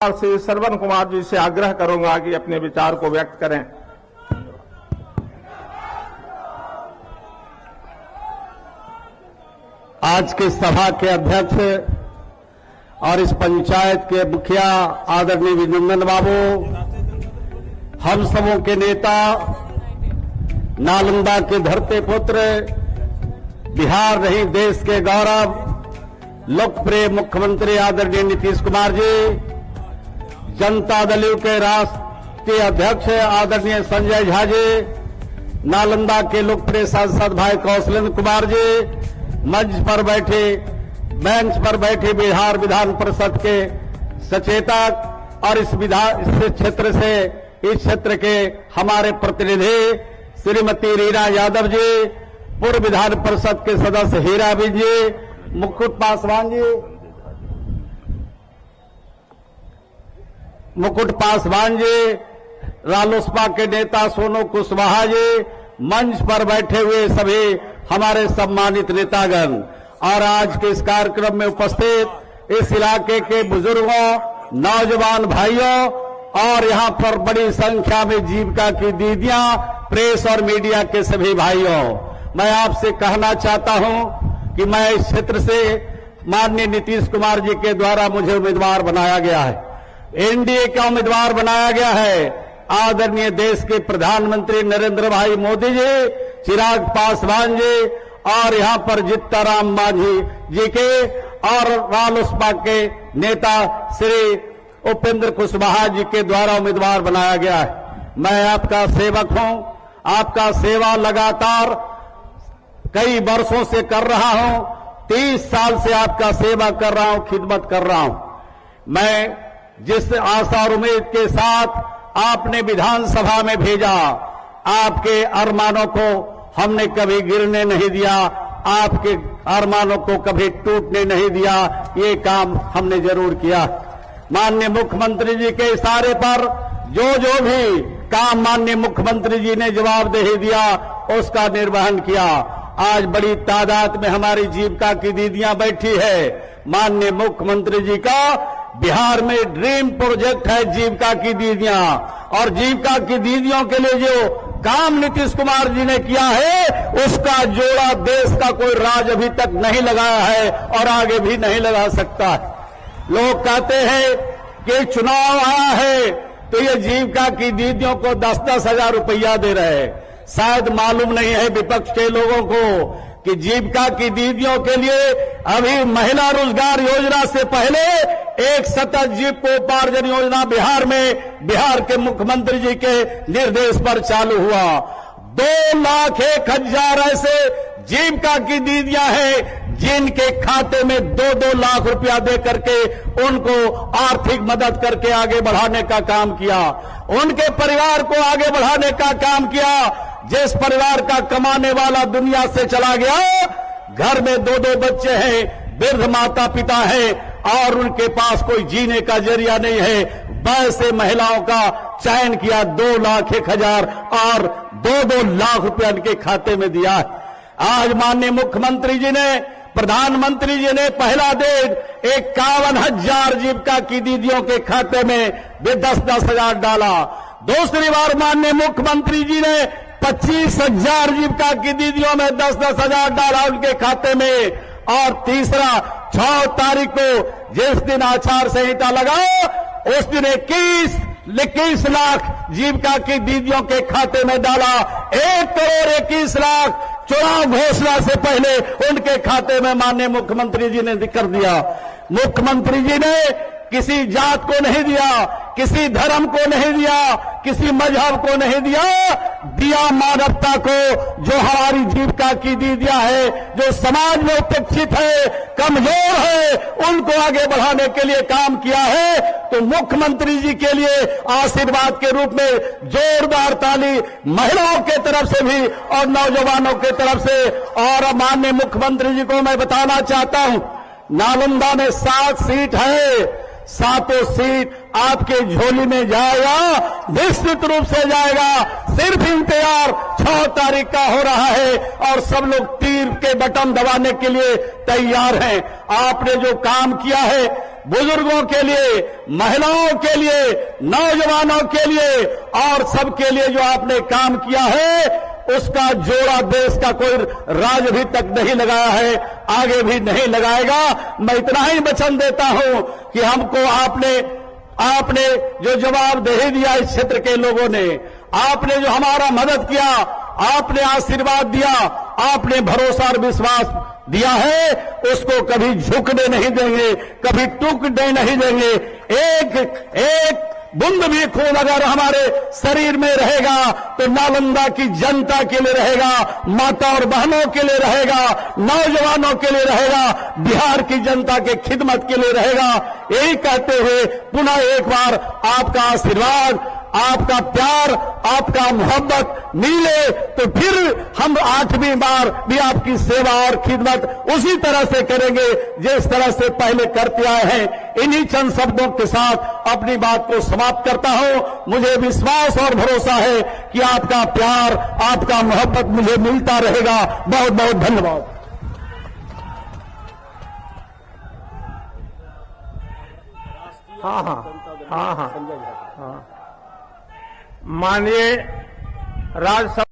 श्री श्रवण कुमार जी से आग्रह करूंगा कि अपने विचार को व्यक्त करें। आज के सभा के अध्यक्ष और इस पंचायत के मुखिया आदरणीय विनंदन बाबू, हम सबों के नेता, नालंदा के धरते पुत्र, बिहार नहीं देश के गौरव, लोकप्रिय मुख्यमंत्री आदरणीय नीतीश कुमार जी, जनता दल यू के राष्ट्रीय अध्यक्ष आदरणीय संजय झा जी, नालंदा के लोकप्रिय सांसद भाई कौशलेंद्र कुमार जी, मंच पर बैठे बेंच पर बैठे बिहार विधान परिषद के सचेतक और इस क्षेत्र से इस क्षेत्र के हमारे प्रतिनिधि श्रीमती रीना यादव जी, पूर्व विधान परिषद के सदस्य हीरा बिन जी, मुकुट पासवान जी, रालोसपा के नेता सोनू कुशवाहा जी, मंच पर बैठे हुए सभी हमारे सम्मानित नेतागण और आज के इस कार्यक्रम में उपस्थित इस इलाके के बुजुर्गों, नौजवान भाइयों और यहां पर बड़ी संख्या में जीविका की दीदियां, प्रेस और मीडिया के सभी भाइयों, मैं आपसे कहना चाहता हूं कि मैं इस क्षेत्र से माननीय नीतीश कुमार जी के द्वारा मुझे उम्मीदवार बनाया गया है, एनडीए का उम्मीदवार बनाया गया है। आदरणीय देश के प्रधानमंत्री नरेंद्र भाई मोदी जी, चिराग पासवान जी और यहां पर जीतनराम मांझी जी के और रालोसपा के नेता श्री उपेंद्र कुशवाहा जी के द्वारा उम्मीदवार बनाया गया है। मैं आपका सेवक हूं, आपका सेवा लगातार कई वर्षों से कर रहा हूं, 30 साल से आपका सेवा कर रहा हूं, खिदमत कर रहा हूं। मैं जिस आशा और उम्मीद के साथ आपने विधानसभा में भेजा, आपके अरमानों को हमने कभी गिरने नहीं दिया, आपके अरमानों को कभी टूटने नहीं दिया, ये काम हमने जरूर किया। माननीय मुख्यमंत्री जी के इशारे पर जो भी काम माननीय मुख्यमंत्री जी ने जवाबदेही दिया, उसका निर्वहन किया। आज बड़ी तादाद में हमारी जीविका की दीदियां बैठी है। माननीय मुख्यमंत्री जी का बिहार में ड्रीम प्रोजेक्ट है जीविका की दीदियां, और जीविका की दीदियों के लिए जो काम नीतीश कुमार जी ने किया है, उसका जोड़ा देश का कोई राज अभी तक नहीं लगाया है और आगे भी नहीं लगा सकता है। लोग कहते हैं कि चुनाव आया है तो ये जीविका की दीदियों को 10-10 हजार रुपया दे रहे हैं। शायद मालूम नहीं है विपक्ष के लोगों को कि जीविका की दीदियों के लिए अभी महिला रोजगार योजना से पहले एक सतत जीविकोपार्जन योजना बिहार के मुख्यमंत्री जी के निर्देश पर चालू हुआ। 2,01,000 ऐसे जीविका की दीदियां हैं जिनके खाते में 2-2 लाख रुपया दे करके उनको आर्थिक मदद करके आगे बढ़ाने का काम किया, उनके परिवार को आगे बढ़ाने का काम किया। जिस परिवार का कमाने वाला दुनिया से चला गया, घर में 2-2 बच्चे हैं, वृद्ध माता पिता हैं और उनके पास कोई जीने का जरिया नहीं है, वैसे महिलाओं का चयन किया, 2,01,000 और 2-2 लाख रुपया उनके खाते में दिया है। आज माननीय मुख्यमंत्री जी ने, प्रधानमंत्री जी ने पहला दिन 51,000 जीविका की दीदियों के खाते में 10-10 हजार डाला। दूसरी बार माननीय मुख्यमंत्री जी ने 25,000 जीविका की दीदियों में 10-10 हजार डाला उनके खाते में। और तीसरा 6 तारीख को जिस दिन आचार संहिता लगा, उस दिन 21 लाख जीविका की दीदियों के खाते में डाला। 1,21 लाख चुनाव घोषणा से पहले उनके खाते में माननीय मुख्यमंत्री जी ने कर दिया। मुख्यमंत्री जी ने किसी जात को नहीं दिया, किसी धर्म को नहीं दिया, किसी मजहब को नहीं दिया मानवता को। जो हमारी जीविका की दीदियां है, जो समाज में उपेक्षित है, कमजोर है, उनको आगे बढ़ाने के लिए काम किया है। तो मुख्यमंत्री जी के लिए आशीर्वाद के रूप में जोरदार ताली महिलाओं के तरफ से भी और नौजवानों के तरफ से। और माननीय मुख्यमंत्री जी को मैं बताना चाहता हूं, नालंदा में 7 सीट है, 7 सीट आपके झोली में जाएगा, निश्चित रूप से जाएगा। सिर्फ इंतजार 6 तारीख का हो रहा है और सब लोग तीर के बटन दबाने के लिए तैयार हैं। आपने जो काम किया है बुजुर्गों के लिए, महिलाओं के लिए, नौजवानों के लिए और सबके लिए जो आपने काम किया है, उसका जोड़ा देश का कोई राज अभी तक नहीं लगाया है, आगे भी नहीं लगाएगा। मैं इतना ही वचन देता हूं कि हमको आपने जो जवाबदेही दिया इस क्षेत्र के लोगों ने, आपने जो हमारा मदद किया, आपने आशीर्वाद दिया, आपने भरोसा और विश्वास दिया है, उसको कभी झुकने नहीं देंगे, कभी टूटने नहीं देंगे। एक बूंद भी खून अगर हमारे शरीर में रहेगा तो नालंदा की जनता के लिए रहेगा, माता और बहनों के लिए रहेगा, नौजवानों के लिए रहेगा, बिहार की जनता के खिदमत के लिए रहेगा। यही कहते हुए पुनः एक बार आपका आशीर्वाद, आपका प्यार, आपका मोहब्बत मिले तो फिर हम 8वीं बार भी आपकी सेवा और खिदमत उसी तरह से करेंगे जिस तरह से पहले करते आए हैं। इन्हीं चंद शब्दों के साथ अपनी बात को समाप्त करता हूं। मुझे विश्वास और भरोसा है कि आपका प्यार, आपका मोहब्बत मुझे मिलता रहेगा। बहुत बहुत धन्यवाद। हाँ। माननीय राज्यसभा